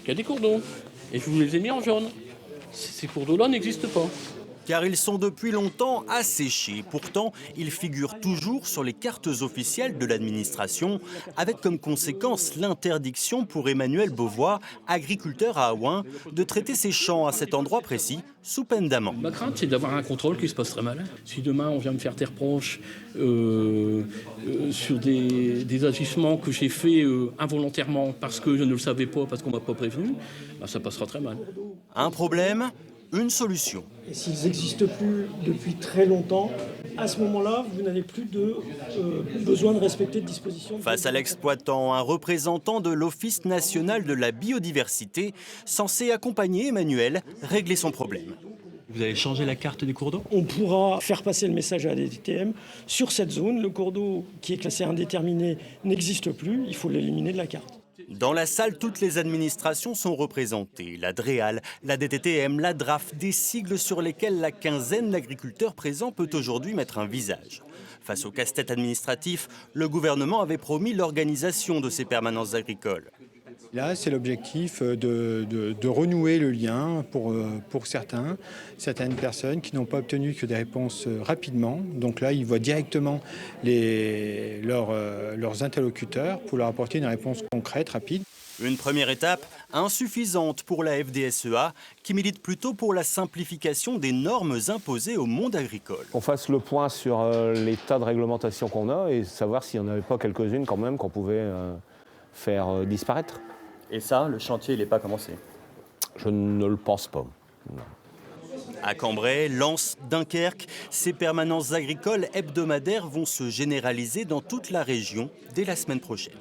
qu'il y a des cours d'eau. Et je vous les ai mis en jaune. Ces cours d'eau-là n'existent pas. Car ils sont depuis longtemps asséchés. Pourtant, ils figurent toujours sur les cartes officielles de l'administration, avec comme conséquence l'interdiction pour Emmanuel Beauvois, agriculteur à Aouin, de traiter ses champs à cet endroit précis, sous peine d'amende. Ma crainte, c'est d'avoir un contrôle qui se passe très mal. Si demain on vient me faire des reproches sur des agissements que j'ai faits involontairement parce que je ne le savais pas, parce qu'on ne m'a pas prévenu, bah, ça passera très mal. Un problème, une solution. Et s'ils n'existent plus depuis très longtemps, à ce moment-là, vous n'avez plus de besoin de respecter de dispositions. Face à l'exploitant, un représentant de l'Office national de la biodiversité, censé accompagner Emmanuel, régler son problème. Vous allez changer la carte des cours d'eau? On pourra faire passer le message à la DTM. Sur cette zone, le cours d'eau qui est classé indéterminé n'existe plus, il faut l'éliminer de la carte. Dans la salle, toutes les administrations sont représentées. La DREAL, la DTTM, la DRAF, des sigles sur lesquels la quinzaine d'agriculteurs présents peut aujourd'hui mettre un visage. Face au casse-tête administratif, le gouvernement avait promis l'organisation de ces permanences agricoles. Là, c'est l'objectif de renouer le lien pour certaines personnes qui n'ont pas obtenu que des réponses rapidement. Donc là, ils voient directement leurs interlocuteurs pour leur apporter une réponse concrète, rapide. Une première étape insuffisante pour la FDSEA, qui milite plutôt pour la simplification des normes imposées au monde agricole. Qu'on fasse le point sur l'état de réglementation qu'on a et savoir s'il n'y en avait pas quelques-unes quand même qu'on pouvait faire disparaître. Et ça, le chantier, il n'est pas commencé? Je ne le pense pas. Non. À Cambrai, Lens, Dunkerque, ces permanences agricoles hebdomadaires vont se généraliser dans toute la région dès la semaine prochaine.